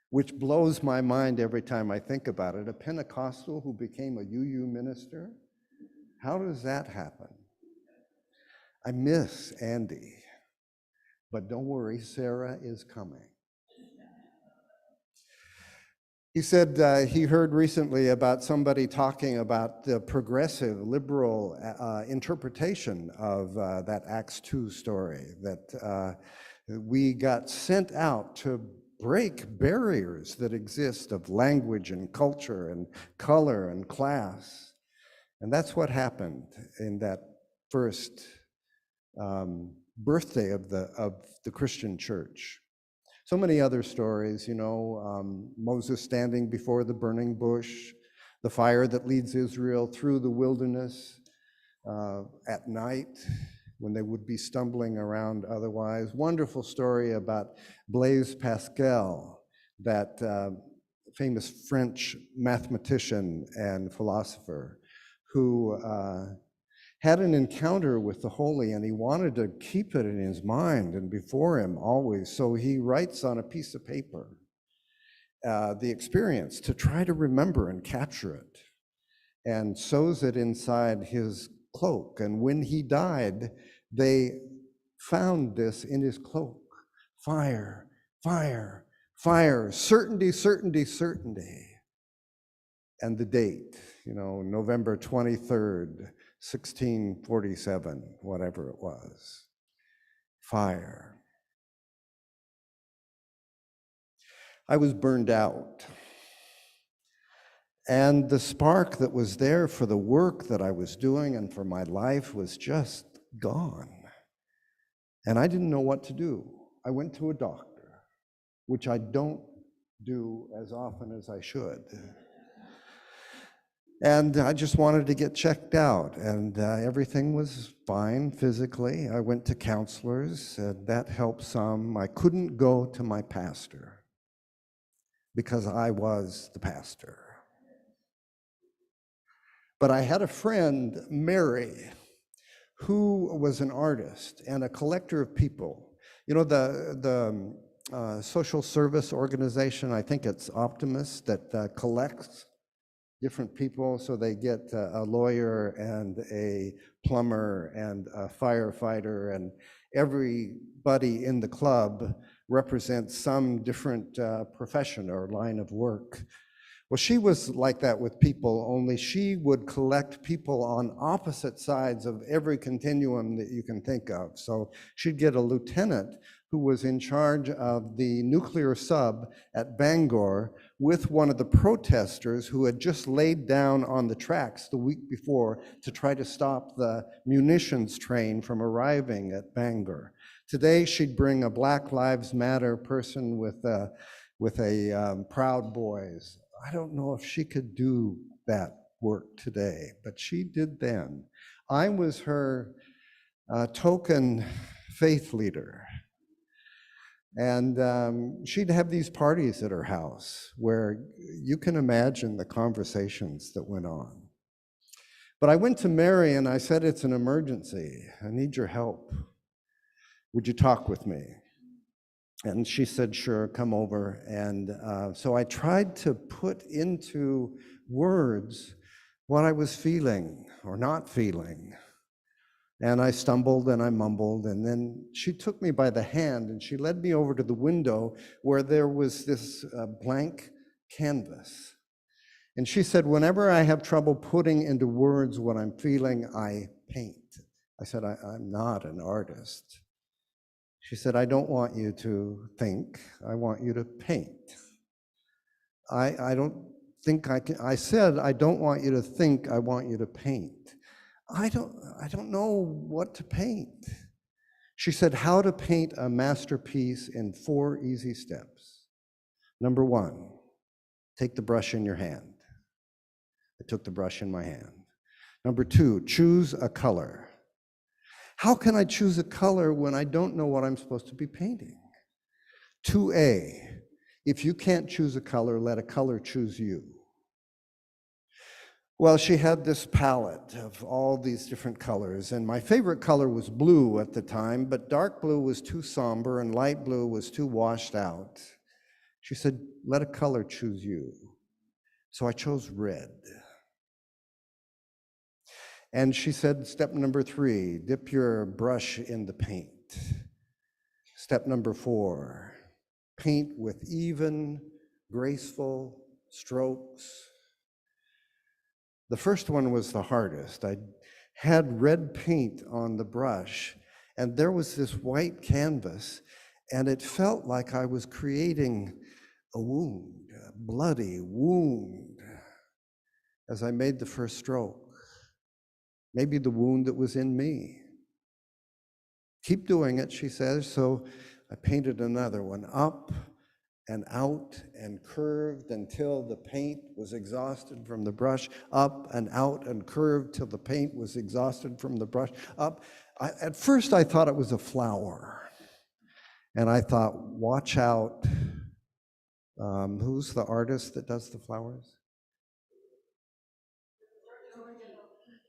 which blows my mind every time I think about it, a Pentecostal who became a UU minister, how does that happen? I miss Andy. But don't worry, Sarah is coming. He said he heard recently about somebody talking about the progressive liberal interpretation of that Acts 2 story, that we got sent out to break barriers that exist of language and culture and color and class. And that's what happened in that first birthday of the Christian church. So many other stories, Moses standing before the burning bush, the fire that leads Israel through the wilderness at night when they would be stumbling around otherwise. Wonderful story about Blaise Pascal, that famous French mathematician and philosopher who had an encounter with the holy, and he wanted to keep it in his mind and before him always. So he writes on a piece of paper the experience to try to remember and capture it, and sews it inside his cloak. And when he died, they found this in his cloak. Fire, fire, fire, certainty, certainty, certainty. And the date, November 23rd, 1647, whatever it was. Fire. I was burned out. And the spark that was there for the work that I was doing and for my life was just gone. And I didn't know what to do. I went to a doctor, which I don't do as often as I should. And I just wanted to get checked out, and everything was fine physically. I went to counselors, and that helped some. I couldn't go to my pastor because I was the pastor. But I had a friend, Mary, who was an artist and a collector of people. The social service organization, I think it's Optimus, that collects different people, so they get a lawyer and a plumber and a firefighter, and everybody in the club represents some different profession or line of work. Well, she was like that with people, only she would collect people on opposite sides of every continuum that you can think of. So she'd get a lieutenant who was in charge of the nuclear sub at Bangor with one of the protesters who had just laid down on the tracks the week before to try to stop the munitions train from arriving at Bangor. Today, she'd bring a Black Lives Matter person with a Proud Boys. I don't know if she could do that work today, but she did then. I was her token faith leader. And she'd have these parties at her house where you can imagine the conversations that went on. But I went to Mary and I said, "It's an emergency. I need your help. Would you talk with me?" And she said, "Sure, come over." And so I tried to put into words what I was feeling or not feeling. And I stumbled and I mumbled, and then she took me by the hand and she led me over to the window where there was this blank canvas. And she said, "Whenever I have trouble putting into words what I'm feeling, I paint." I said, I'm not an artist." She said, "I don't want you to think, I want you to paint." I don't think I can. I said, "I don't want you to think, I want you to paint." I don't know what to paint. She said, "How to paint a masterpiece in 4 easy steps. Number 1, take the brush in your hand." I took the brush in my hand. Number 2, choose a color. How can I choose a color when I don't know what I'm supposed to be painting? 2A, if you can't choose a color, let a color choose you. Well, she had this palette of all these different colors, and my favorite color was blue at the time, but dark blue was too somber and light blue was too washed out. She said, "Let a color choose you." So I chose red. And she said, "Step number 3, dip your brush in the paint. Step number 4, paint with even, graceful strokes. The first one was the hardest. I had red paint on the brush, and there was this white canvas, and it felt like I was creating a wound, a bloody wound, as I made the first stroke. Maybe the wound that was in me. Keep doing it, she says. So I painted another one, up and out and curved until the paint was exhausted from the brush, up and out and curved till the paint was exhausted from the brush, up. At first I thought it was a flower. And I thought, watch out. Who's the artist that does the flowers?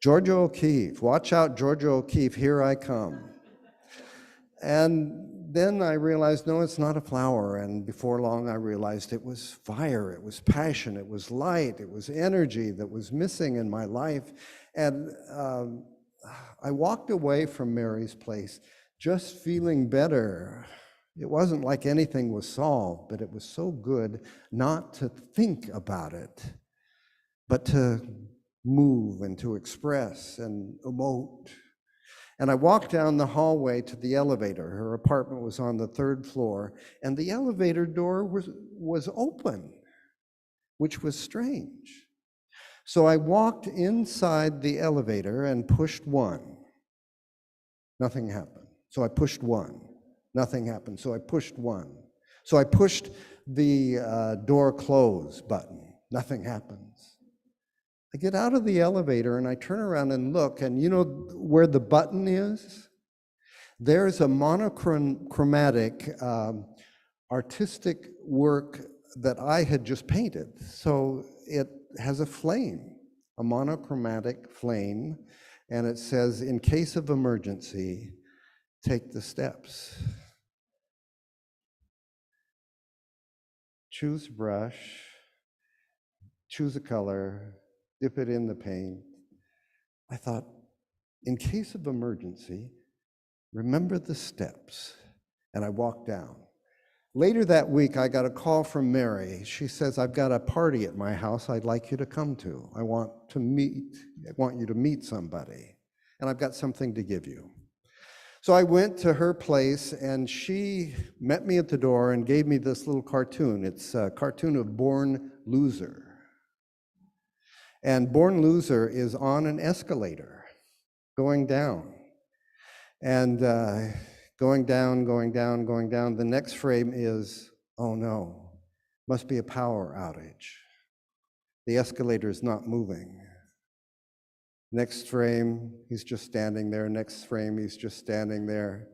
Georgia O'Keeffe. Watch out, Georgia O'Keeffe, here I come. And then I realized, no, it's not a flower. And before long, I realized it was fire, it was passion, it was light, it was energy that was missing in my life. And I walked away from Mary's place just feeling better. It wasn't like anything was solved, but it was so good not to think about it, but to move and to express and emote. And I walked down the hallway to the elevator. Her apartment was on the 3rd floor, and the elevator door was open, which was strange. So I walked inside the elevator and pushed 1. Nothing happened. So I pushed 1. Nothing happened. So I pushed 1. So I pushed the door close button. Nothing happens. I get out of the elevator and I turn around and look, and you know where the button is? There's a monochromatic artistic work that I had just painted. So it has a flame, a monochromatic flame, and it says, in case of emergency, take the steps. Choose a brush, choose a color, dip it in the paint. I thought, in case of emergency, remember the steps. And I walked down. Later that week, I got a call from Mary. She says, I've got a party at my house I'd like you to come to. I want you to meet somebody, and I've got something to give you. So I went to her place, and she met me at the door and gave me this little cartoon. It's a cartoon of Born Loser. And Born Loser is on an escalator, going down. And going down, going down, going down. The next frame is, oh no, must be a power outage. The escalator is not moving. Next frame, he's just standing there. Next frame, he's just standing there.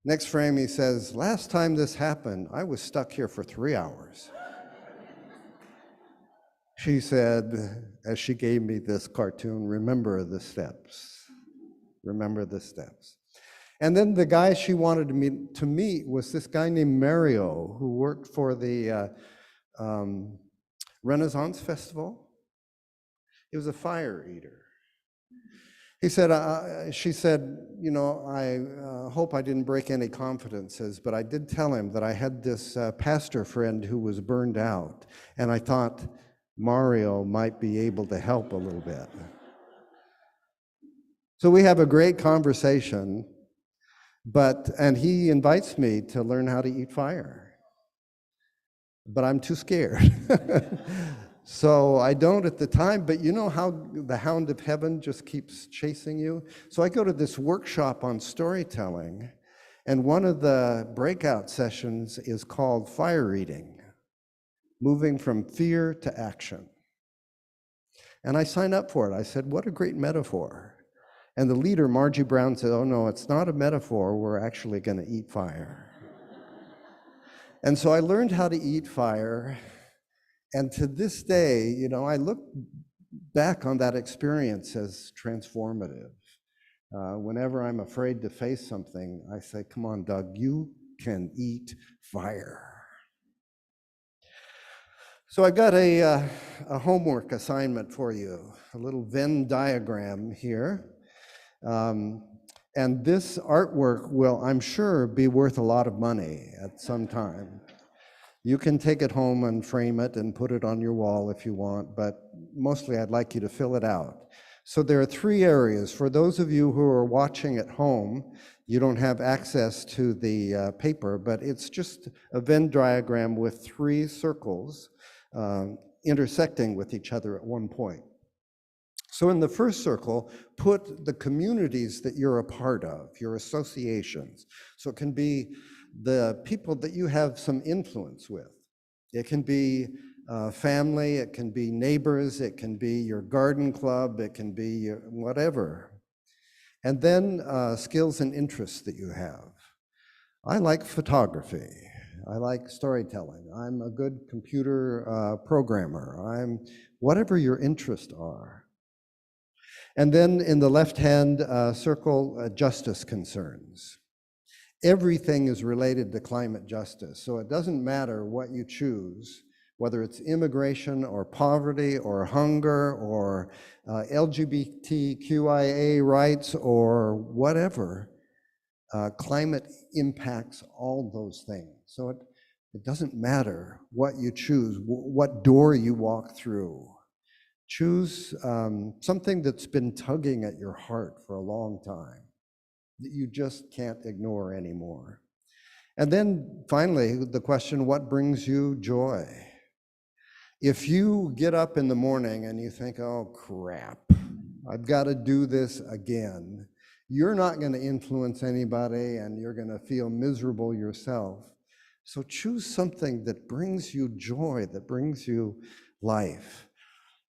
Next frame, he says, last time this happened, I was stuck here for 3 hours. She said, as she gave me this cartoon, remember the steps. Remember the steps. And then the guy she wanted to meet was this guy named Mario, who worked for the Renaissance Festival. He was a fire eater. He said, she said, you know, I hope I didn't break any confidences, but I did tell him that I had this pastor friend who was burned out, and I thought Mario might be able to help a little bit. So we have a great conversation, and he invites me to learn how to eat fire. But I'm too scared. So I don't at the time, but you know how the hound of heaven just keeps chasing you? So I go to this workshop on storytelling, and one of the breakout sessions is called Fire Eating, moving from fear to action. And I signed up for it. I said, what a great metaphor. And the leader, Margie Brown, said, oh no, it's not a metaphor, we're actually going to eat fire. And so I learned how to eat fire. And to this day, you know, I look back on that experience as transformative. Whenever I'm afraid to face something, I say, come on, Doug, you can eat fire. So I've got a homework assignment for you, a little Venn diagram here. And And this artwork will, I'm sure, be worth a lot of money at some time. You can take it home and frame it and put it on your wall if you want, but mostly I'd like you to fill it out. So there are 3 areas. For those of you who are watching at home, you don't have access to the paper, but it's just a Venn diagram with 3 circles intersecting with each other at one point. So in the first circle, put the communities that you're a part of, your associations. So it can be the people that you have some influence with. It can be family, it can be neighbors, it can be your garden club, it can be your whatever. And then skills and interests that you have. I like photography. I like storytelling. I'm a good computer programmer. I'm whatever your interests are. And then in the left-hand circle, justice concerns. Everything is related to climate justice, so it doesn't matter what you choose, whether it's immigration or poverty or hunger or LGBTQIA rights or whatever. Climate impacts all those things. So it doesn't matter what you choose, what door you walk through. Choose something that's been tugging at your heart for a long time that you just can't ignore anymore. And then finally, the question, what brings you joy? If you get up in the morning and you think, oh crap, I've got to do this again, you're not going to influence anybody and you're going to feel miserable yourself. So choose something that brings you joy, that brings you life.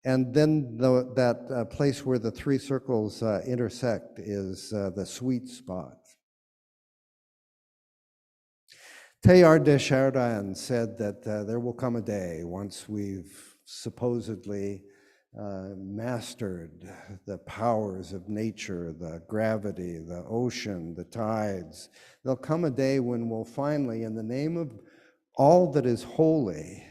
And then that place where the 3 circles intersect is the sweet spot. Teilhard de Chardin said that there will come a day once we've supposedly mastered the powers of nature, the gravity, the ocean, the tides. There'll come a day when we'll finally, in the name of all that is holy,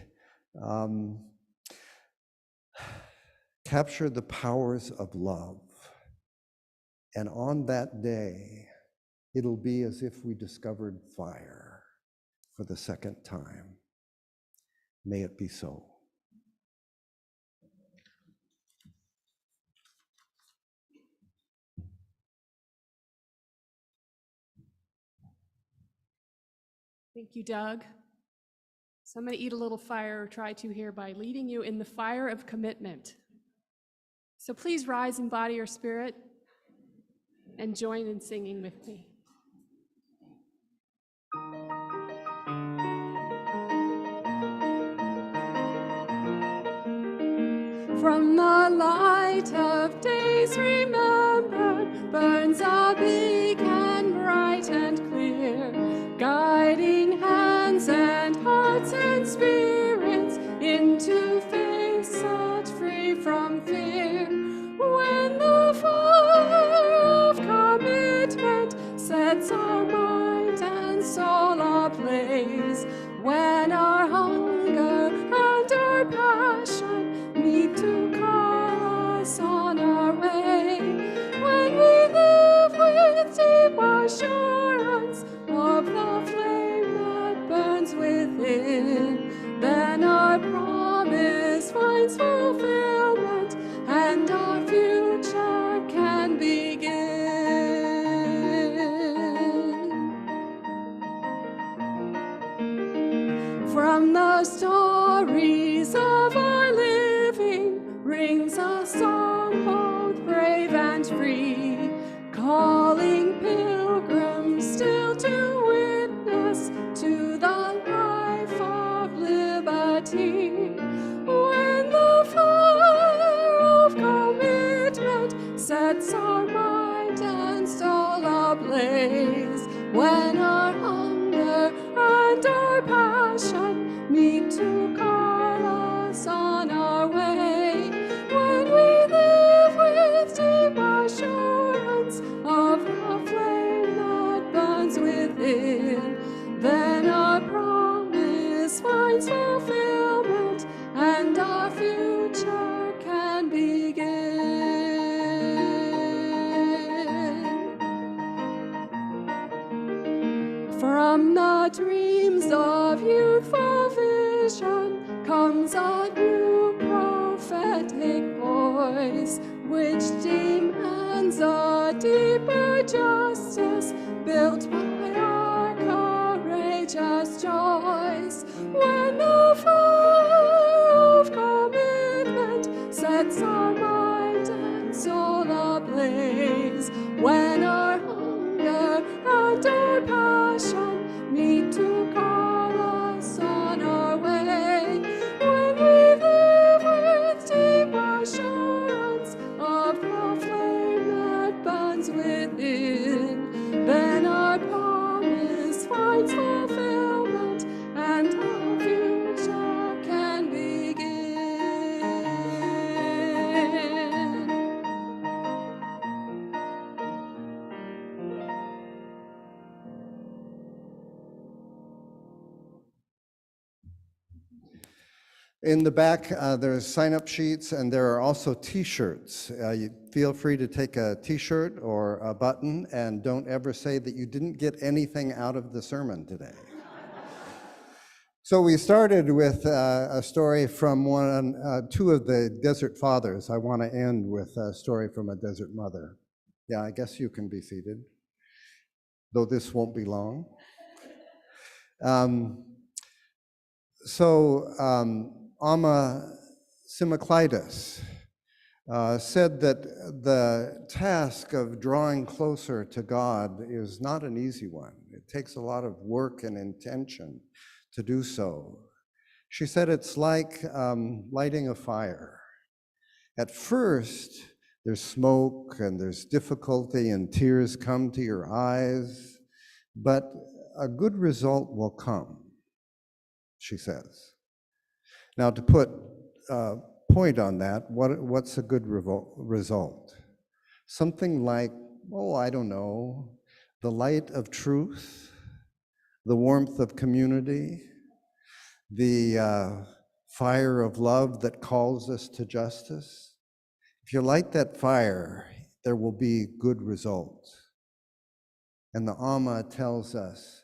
capture the powers of love. And on that day, it'll be as if we discovered fire for the second time. May it be so. Thank you, Doug. So I'm going to eat a little fire, or try to here, by leading you in the fire of commitment. So please rise in body or spirit and join in singing with me. From the light of days remembered burns a beacon bright and clear, guiding hands and hearts and spirits into faith set free from fear. When the fire of commitment sets our mind and soul ablaze, when our hunger and our passion meet to call us on our way, when we live with deep assurance of the flame that burns within, then our promise finds fulfillment and our future can begin. From the stories of our living rings a song both brave and free, calling pilgrims still to witness to the life of liberty. When the fire of commitment sets our mind and soul ablaze, when our hunger and our passion meet to call us on our way, when we live with deep assurance of the flame that burns within, then our promise finds fulfillment and our future can begin. From the dreams of youthful vision comes a new prophetic voice, which demands a deeper justice built by our courageous choice. When the fire of commitment sets our mind and soul ablaze, when our hunger and our passion meet to call us on our way, when we live with deep assurance of the flame that burns within, then our promise finds fulfillment and our future can begin. In the back, there's sign-up sheets, and there are also T-shirts. You feel free to take a T-shirt or a button, and don't ever say that you didn't get anything out of the sermon today. So we started with a story from two of the Desert Fathers. I want to end with a story from a Desert Mother. Yeah, I guess you can be seated, though this won't be long. Amma Simaclitus said that the task of drawing closer to God is not an easy one. It takes a lot of work and intention to do so. She said it's like lighting a fire. At first, there's smoke and there's difficulty and tears come to your eyes, but a good result will come, she says. Now, to put a point on that, what's a good result? Something like, I don't know, the light of truth, the warmth of community, the fire of love that calls us to justice. If you light that fire, there will be good results. And the Amma tells us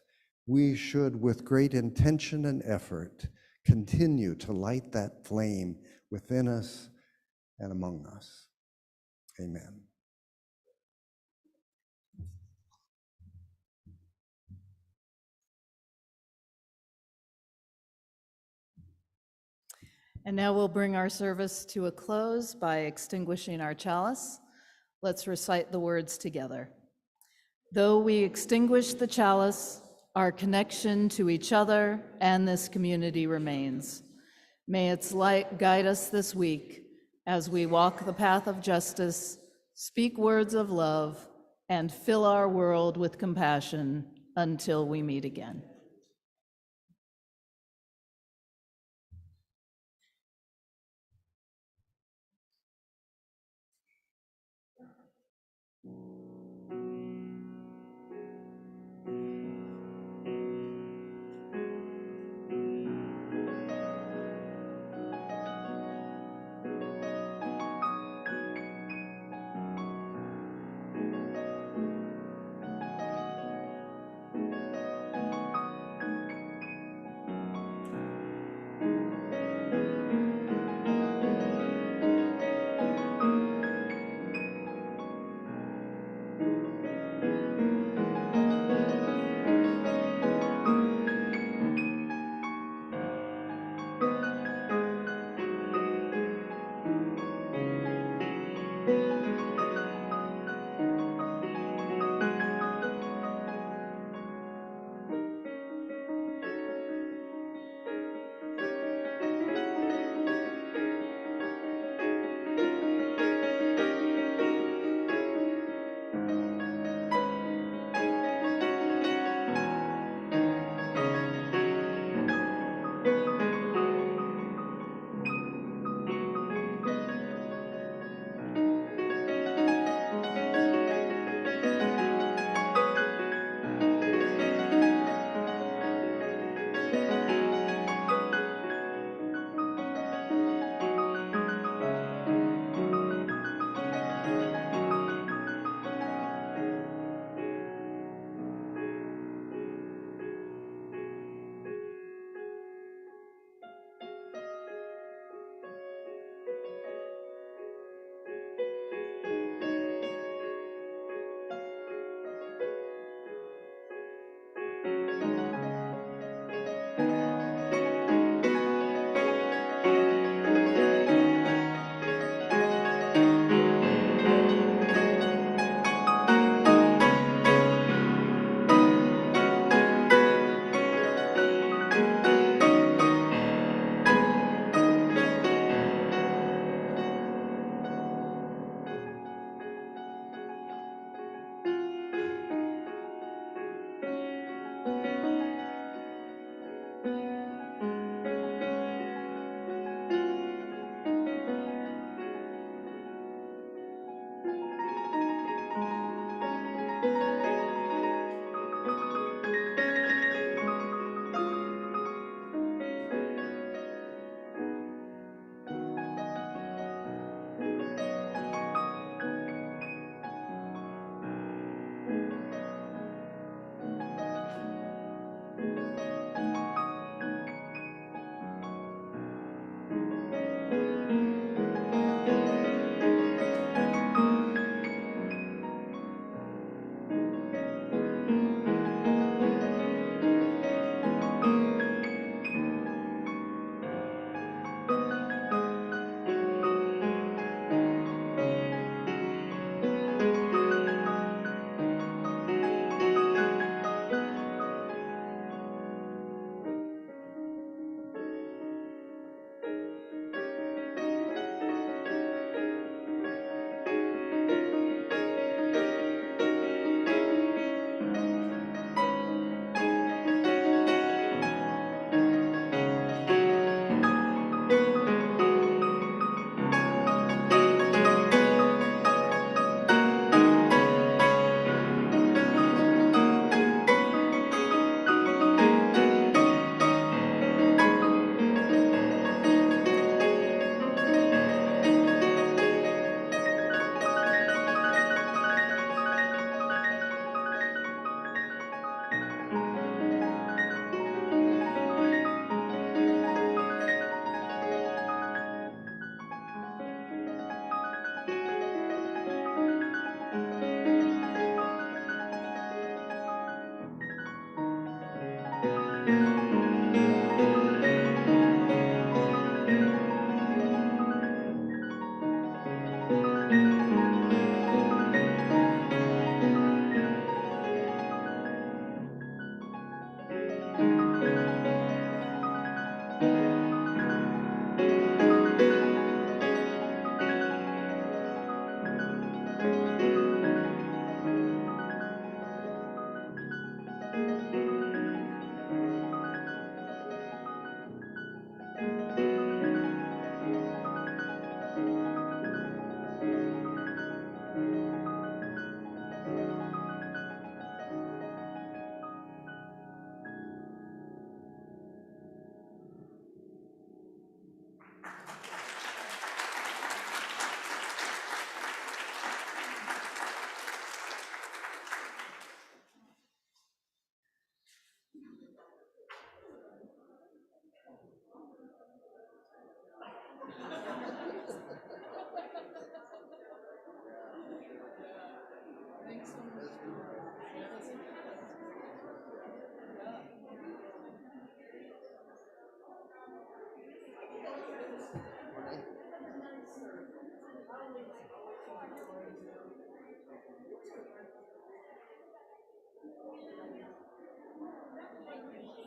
we should, with great intention and effort, continue to light that flame within us and among us. Amen. And now we'll bring our service to a close by extinguishing our chalice. Let's recite the words together. Though we extinguish the chalice, our connection to each other and this community remains. May its light guide us this week as we walk the path of justice, speak words of love, and fill our world with compassion until we meet again.